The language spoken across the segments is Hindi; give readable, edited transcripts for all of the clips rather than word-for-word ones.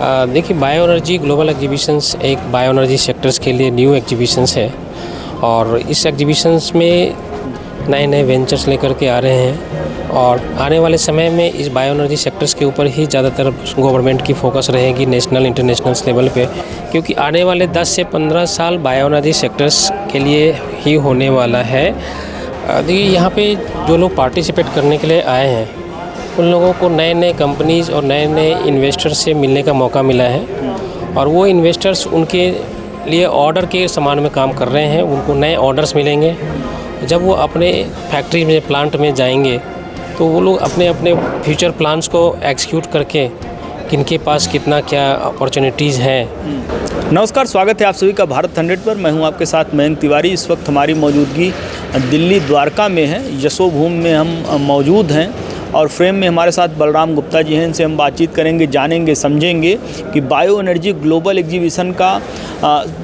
देखिए, बायो एनर्जी ग्लोबल एग्जीबिशंस एक बायो एनर्जी सेक्टर्स के लिए न्यू एग्जीबिशंस है और इस एग्जीबिशंस में नए नए वेंचर्स लेकर के आ रहे हैं और आने वाले समय में इस बायो एनर्जी सेक्टर्स के ऊपर ही ज़्यादातर गवर्नमेंट की फोकस रहेगी नेशनल इंटरनेशनल लेवल पे, क्योंकि आने वाले 10 से 15 साल बायो एनर्जी सेक्टर्स के लिए ही होने वाला है। देखिए, यहाँ पे जो लोग पार्टिसिपेट करने के लिए आए हैं उन लोगों को नए नए कंपनीज़ और नए नए इन्वेस्टर्स से मिलने का मौका मिला है और वो इन्वेस्टर्स उनके लिए ऑर्डर के समान में काम कर रहे हैं। उनको नए ऑर्डर्स मिलेंगे। जब वो अपने फैक्ट्री में प्लांट में जाएंगे तो वो लोग अपने अपने फ्यूचर प्लान्स को एग्जीक्यूट करके किनके पास कितना क्या अपॉर्चुनिटीज़ हैं। नमस्कार, स्वागत है आप सभी का भारत 100 पर। मैं हूं आपके साथ मयंक तिवारी। इस वक्त हमारी मौजूदगी दिल्ली द्वारका में है, यशोभूमि में हम मौजूद हैं और फ्रेम में हमारे साथ बलराम गुप्ता जी हैं। इनसे हम बातचीत करेंगे, जानेंगे, समझेंगे कि बायो एनर्जी ग्लोबल एग्जीबिशन का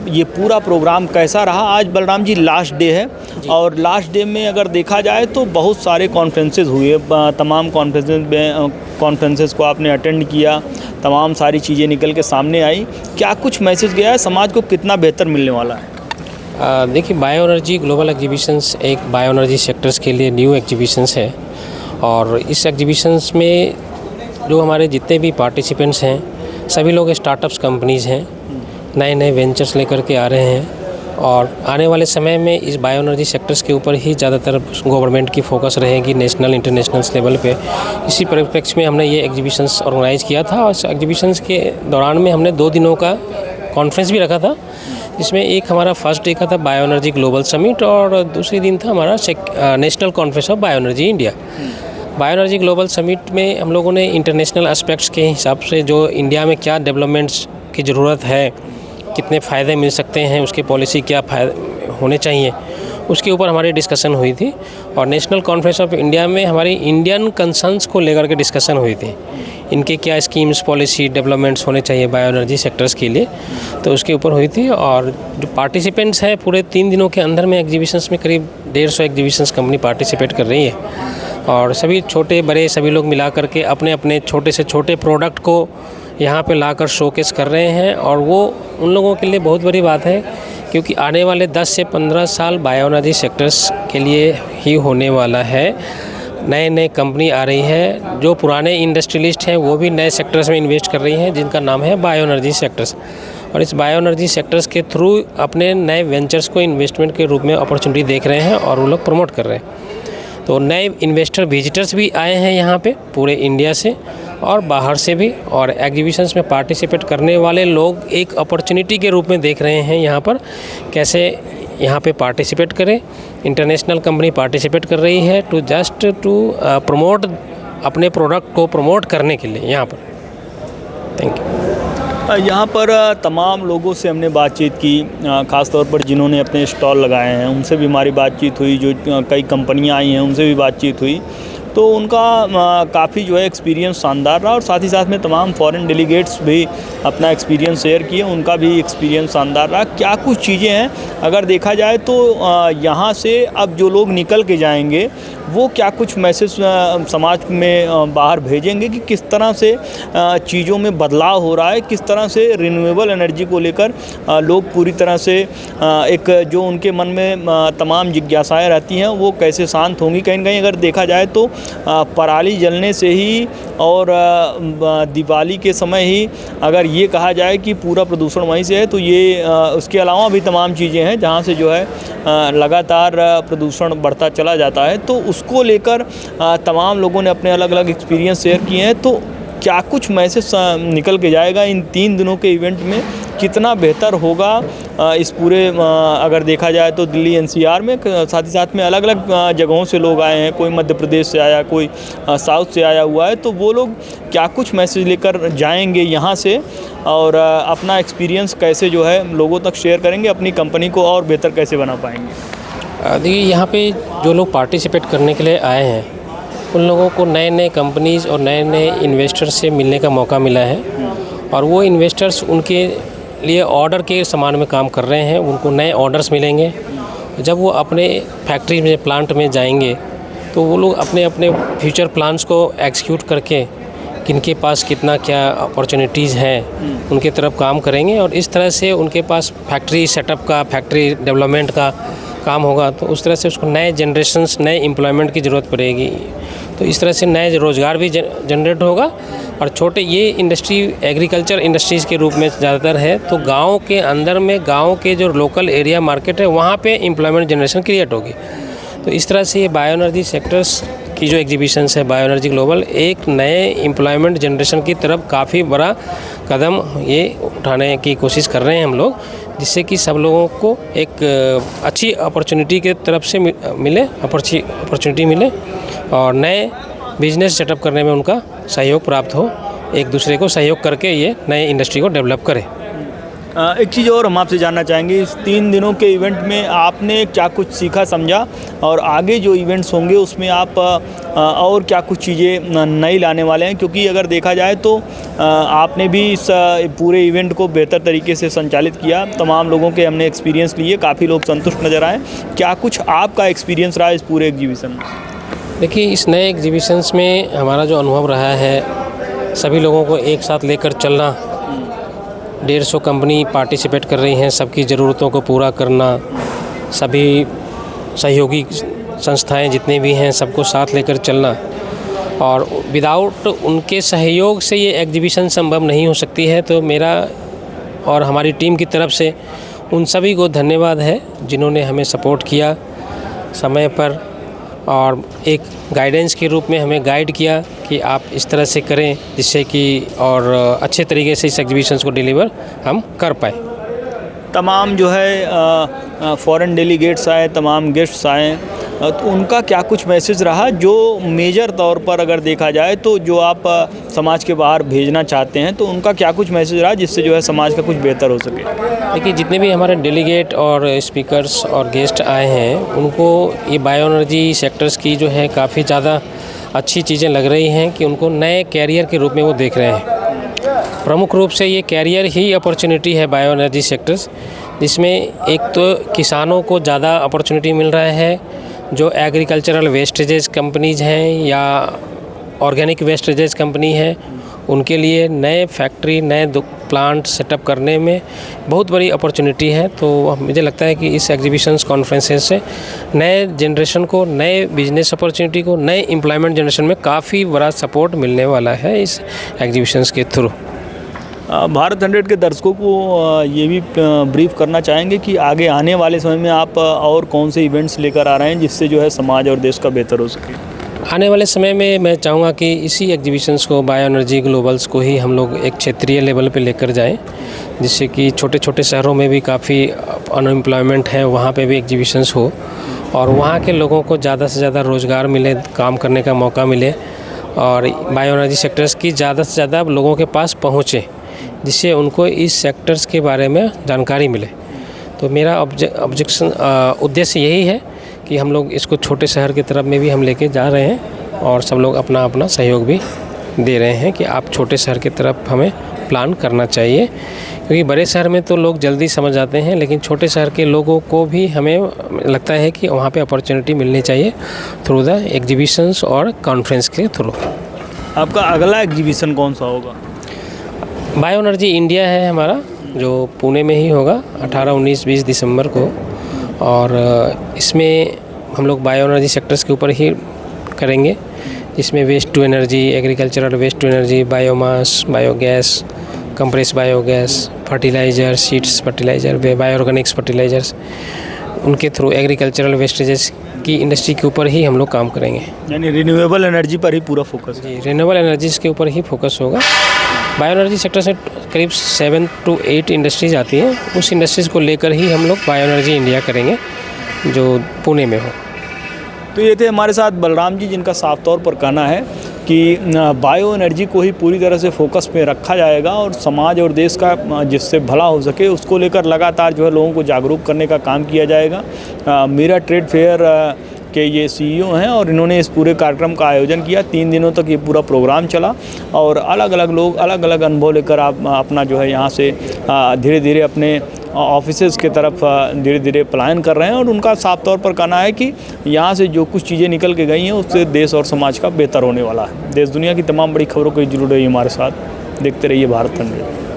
ये पूरा प्रोग्राम कैसा रहा। आज बलराम जी लास्ट डे है और लास्ट डे में अगर देखा जाए तो बहुत सारे कॉन्फ्रेंसेस हुए। तमाम कॉन्फ्रेंसेस को आपने अटेंड किया, तमाम सारी चीज़ें निकल के सामने आई। क्या कुछ मैसेज गया है, समाज को कितना बेहतर मिलने वाला है? देखिए, बायो एनर्जी ग्लोबल एग्जीबिशंस एक बायो एनर्जी सेक्टर्स के लिए न्यू एग्जीबिशंस है और इस एग्जीबिशंस में जो हमारे जितने भी पार्टिसिपेंट्स हैं सभी लोग स्टार्टअप्स कंपनीज़ हैं, नए नए वेंचर्स लेकर के आ रहे हैं और आने वाले समय में इस बायो एनर्जी सेक्टर्स के ऊपर ही ज़्यादातर गवर्नमेंट की फोकस रहेगी नेशनल इंटरनेशनल लेवल पे। इसी परिप्रेक्ष्य में हमने ये एग्जीबिशंस ऑर्गेनाइज़ किया था और इस एग्जीबिशंस के दौरान में हमने 2 दिनों का कॉन्फ्रेंस भी रखा था। इसमें एक हमारा फर्स्ट डे का था बायो एनर्जी ग्लोबल समिट और दूसरे दिन था हमारा national conference of bio energy India. Bio energy global summit में हम लोगों ने इंटरनेशनल एस्पेक्ट्स के हिसाब से जो इंडिया में क्या डेवलपमेंट्स की ज़रूरत है, कितने फ़ायदे मिल सकते हैं, उसके पॉलिसी क्या होने चाहिए, उसके ऊपर हमारी डिस्कशन हुई थी। और नेशनल कॉन्फ्रेंस ऑफ इंडिया में हमारी इंडियन कंसर्न्स को लेकर के डिस्कशन हुई थी, इनके क्या स्कीम्स, पॉलिसी, डेवलपमेंट्स होने चाहिए बायो एनर्जी सेक्टर्स के लिए, तो उसके ऊपर हुई थी। और जो पार्टिसिपेंट्स हैं पूरे 3 दिनों के अंदर में एग्जीबिशंस में करीब 150 एग्जीबिशंस कंपनी पार्टिसिपेट कर रही है और सभी छोटे बड़े सभी लोग मिला करके अपने अपने छोटे से छोटे प्रोडक्ट को यहाँ पे लाकर शोकेस कर रहे हैं। और वो उन लोगों के लिए बहुत बड़ी बात है क्योंकि आने वाले 10 से 15 साल बायो एनर्जी सेक्टर्स के लिए ही होने वाला है। नए नए कंपनी आ रही है, जो पुराने इंडस्ट्रियलिस्ट हैं वो भी नए सेक्टर्स में इन्वेस्ट कर रही हैं जिनका नाम है बायो एनर्जी सेक्टर्स। और इस बायो एनर्जी सेक्टर्स के थ्रू अपने नए वेंचर्स को इन्वेस्टमेंट के रूप में अपॉर्चुनिटी देख रहे हैं और वो लोग प्रमोट कर रहे हैं। तो नए इन्वेस्टर विजिटर्स भी आए हैं यहाँ पे पूरे इंडिया से और बाहर से भी, और एग्जीबिशंस में पार्टिसिपेट करने वाले लोग एक अपॉर्चुनिटी के रूप में देख रहे हैं यहाँ पर कैसे यहाँ पे पार्टिसिपेट करें। इंटरनेशनल कंपनी पार्टिसिपेट कर रही है टू प्रमोट अपने प्रोडक्ट को प्रमोट करने के लिए यहाँ पर। Thank you. यहाँ पर तमाम लोगों से हमने बातचीत की, ख़ास तौर पर जिन्होंने अपने स्टॉल लगाए हैं उनसे भी हमारी बातचीत हुई। जो कई कंपनियाँ आई हैं उनसे भी बातचीत हुई, तो उनका काफ़ी जो है एक्सपीरियंस शानदार रहा और साथ ही साथ में तमाम फॉरेन डेलीगेट्स भी अपना एक्सपीरियंस शेयर किए, उनका भी एक्सपीरियंस शानदार रहा। क्या कुछ चीज़ें हैं अगर देखा जाए तो यहाँ से अब जो लोग निकल के जाएंगे वो क्या कुछ मैसेज समाज में बाहर भेजेंगे कि किस तरह से चीज़ों में बदलाव हो रहा है, किस तरह से रिन्यूएबल एनर्जी को लेकर लोग पूरी तरह से एक जो उनके मन में तमाम जिज्ञासाएं रहती हैं वो कैसे शांत होंगी। कहीं ना कहीं अगर देखा जाए तो पराली जलने से ही और दिवाली के समय ही अगर ये कहा जाए कि पूरा प्रदूषण वहीं से है, तो ये उसके अलावा भी तमाम चीज़ें हैं जहाँ से जो है लगातार प्रदूषण बढ़ता चला जाता है। तो उसको लेकर तमाम लोगों ने अपने अलग अलग एक्सपीरियंस शेयर किए हैं। तो क्या कुछ मैसेज निकल के जाएगा इन 3 दिनों के इवेंट में, कितना बेहतर होगा इस पूरे अगर देखा जाए तो दिल्ली एनसीआर में, साथ ही साथ में अलग अलग जगहों से लोग आए हैं, कोई मध्य प्रदेश से आया, कोई साउथ से आया हुआ है, तो वो लोग क्या कुछ मैसेज लेकर जाएंगे यहाँ से और अपना एक्सपीरियंस कैसे जो है लोगों तक शेयर करेंगे, अपनी कंपनी को और बेहतर कैसे बना पाएंगे। देखिए, यहाँ पे जो लोग पार्टिसिपेट करने के लिए आए हैं उन लोगों को नए नए कंपनीज़ और नए नए इन्वेस्टर्स से मिलने का मौका मिला है और वो इन्वेस्टर्स उनके लिए ऑर्डर के समान में काम कर रहे हैं। उनको नए ऑर्डर्स मिलेंगे। जब वो अपने फैक्ट्री में प्लांट में जाएंगे तो वो लोग अपने अपने फ्यूचर प्लान्स को एग्जीक्यूट करके किनके पास कितना क्या अपॉर्चुनिटीज़ हैं उनके तरफ काम करेंगे और इस तरह से उनके पास फैक्ट्री सेटअप का, फैक्ट्री डेवलपमेंट का काम होगा तो उस तरह से उसको नए जनरेशन्स, नए एम्प्लॉयमेंट की ज़रूरत पड़ेगी। तो इस तरह से नए रोज़गार भी जनरेट होगा और छोटे ये इंडस्ट्री एग्रीकल्चर इंडस्ट्रीज़ के रूप में ज़्यादातर है, तो गांव के अंदर में गांव के जो लोकल एरिया मार्केट है वहाँ पे एम्प्लॉयमेंट जनरेशन क्रिएट होगी। तो इस तरह से ये बायो एनर्जी सेक्टर्स की जो एग्जीबिशंस है बायो एनर्जी ग्लोबल एक नए एम्प्लॉयमेंट जनरेशन की तरफ काफ़ी बड़ा कदम ये उठाने की कोशिश कर रहे हैं हम लोग, जिससे कि सब लोगों को एक अच्छी अपॉर्चुनिटी के तरफ से अपॉर्चुनिटी मिले और नए बिजनेस सेटअप करने में उनका सहयोग प्राप्त हो, एक दूसरे को सहयोग करके ये नए इंडस्ट्री को डेवलप करे। एक चीज़ और हम आपसे जानना चाहेंगे, इस 3 दिनों के इवेंट में आपने क्या कुछ सीखा समझा और आगे जो इवेंट्स होंगे उसमें आप और क्या कुछ चीज़ें नई लाने वाले हैं, क्योंकि अगर देखा जाए तो आपने भी इस पूरे इवेंट को बेहतर तरीके से संचालित किया, तमाम लोगों के हमने एक्सपीरियंस लिए, काफ़ी लोग संतुष्ट नज़र आए। क्या कुछ आपका एक्सपीरियंस रहा इस पूरे एग्जीबिशन में? देखिए, इस नए एग्जीबिशंस में हमारा जो अनुभव रहा है, सभी लोगों को एक साथ लेकर चलना, 150 कंपनी पार्टिसिपेट कर रही हैं, सबकी ज़रूरतों को पूरा करना, सभी सहयोगी संस्थाएं जितने भी हैं सबको साथ लेकर चलना और विदाउट उनके सहयोग से ये एग्जीबिशन संभव नहीं हो सकती है। तो मेरा और हमारी टीम की तरफ से उन सभी को धन्यवाद है जिन्होंने हमें सपोर्ट किया समय पर और एक गाइडेंस के रूप में हमें गाइड किया कि आप इस तरह से करें जिससे कि और अच्छे तरीके से इस एग्जीबिशंस को डिलीवर हम कर पाए। तमाम जो है फॉरेन डेलीगेट्स आए, तमाम गेस्ट्स आए, तो उनका क्या कुछ मैसेज रहा जो मेजर तौर पर अगर देखा जाए तो जो आप समाज के बाहर भेजना चाहते हैं, तो उनका क्या कुछ मैसेज रहा जिससे जो है समाज का कुछ बेहतर हो सके? देखिए, जितने भी हमारे डेलीगेट और स्पीकर्स और गेस्ट आए हैं उनको ये बायो एनर्जी सेक्टर्स की जो है काफ़ी ज़्यादा अच्छी चीज़ें लग रही हैं कि उनको नए कैरियर के रूप में वो देख रहे हैं। प्रमुख रूप से ये कैरियर ही अपॉर्चुनिटी है बायो एनर्जी सेक्टर्स, जिसमें एक तो किसानों को ज़्यादा अपॉर्चुनिटी मिल रहा है, जो एग्रीकल्चरल वेस्टेजेस कंपनीज़ हैं या ऑर्गेनिक वेस्टेजेस कंपनी है उनके लिए नए फैक्ट्री, नए प्लांट सेटअप करने में बहुत बड़ी अपॉर्चुनिटी है। तो मुझे लगता है कि इस एग्जीबिशंस कॉन्फ्रेंसेस से नए जनरेशन को, नए बिजनेस अपॉर्चुनिटी को, नए एम्प्लॉयमेंट जनरेशन में काफ़ी बड़ा सपोर्ट मिलने वाला है इस एग्जीबिशंस के थ्रू। भारत 100 के दर्शकों को ये भी ब्रीफ करना चाहेंगे कि आगे आने वाले समय में आप और कौन से इवेंट्स लेकर आ रहे हैं जिससे जो है समाज और देश का बेहतर हो सके? आने वाले समय में मैं चाहूँगा कि इसी एग्जीबिशंस को, बायो एनर्जी ग्लोबल्स को ही हम लोग एक क्षेत्रीय लेवल पे लेकर जाएं, जिससे कि छोटे छोटे शहरों में भी काफ़ी अनएम्प्लॉयमेंट है, वहाँ पे भी एग्जीबिशंस हो और वहाँ के लोगों को ज़्यादा से ज़्यादा रोज़गार मिले, काम करने का मौका मिले और बायो एनर्जी सेक्टर्स की ज़्यादा से ज़्यादा लोगों के पास पहुँचे, जिससे उनको इस सेक्टर्स के बारे में जानकारी मिले। तो मेरा उद्देश्य यही है कि हम लोग इसको छोटे शहर की तरफ में भी हम लेके जा रहे हैं और सब लोग अपना अपना सहयोग भी दे रहे हैं कि आप छोटे शहर की तरफ हमें प्लान करना चाहिए, क्योंकि बड़े शहर में तो लोग जल्दी समझ जाते हैं, लेकिन छोटे शहर के लोगों को भी हमें लगता है कि वहाँ पे अपॉर्चुनिटी मिलनी चाहिए थ्रू द एग्जीबिशंस और कॉन्फ्रेंस के थ्रू। आपका अगला एग्जीबिशन कौन सा होगा? बायो एनर्जी इंडिया है हमारा, जो पुणे में ही होगा 18, 19, 20 दिसंबर को और इसमें हम लोग बायो एनर्जी सेक्टर्स के ऊपर ही करेंगे, जिसमें waste to energy, agricultural waste to energy, biomass, biogas, compress biogas, fertiliser, seeds fertiliser, bio organics fertilisers, उनके थ्रू एग्रीकल्चरल वेस्टेजेस की इंडस्ट्री के ऊपर ही हम लोग काम करेंगे। यानी रिन्यूएबल एनर्जी पर ही पूरा फोकस? जी, रिन्यूएबल एनर्जीज़ के ऊपर ही फोकस होगा। बायो एनर्जी सेक्टर से करीब 7 to 8 इंडस्ट्रीज़ आती हैं, उस इंडस्ट्रीज़ को लेकर ही हम लोग बायो एनर्जी इंडिया करेंगे जो पुणे में हो। तो ये थे हमारे साथ बलराम जी, जिनका साफ तौर पर कहना है कि बायो एनर्जी को ही पूरी तरह से फोकस में रखा जाएगा और समाज और देश का जिससे भला हो सके उसको लेकर लगातार जो है लोगों को जागरूक करने का काम किया जाएगा। मेरा ट्रेड फेयर के ये CEO हैं और इन्होंने इस पूरे कार्यक्रम का आयोजन किया। 3 दिनों तक ये पूरा प्रोग्राम चला और अलग अलग लोग अलग अलग अनुभव लेकर आप अपना जो है यहाँ से धीरे धीरे अपने ऑफिसेज़ की तरफ धीरे धीरे पलायन कर रहे हैं। और उनका साफ तौर पर कहना है कि यहाँ से जो कुछ चीज़ें निकल के गई हैं उससे देश और समाज का बेहतर होने वाला है। देश दुनिया की तमाम बड़ी खबरों को जुड़े रहिए हमारे साथ, देखते रहिए भारत तंत्र।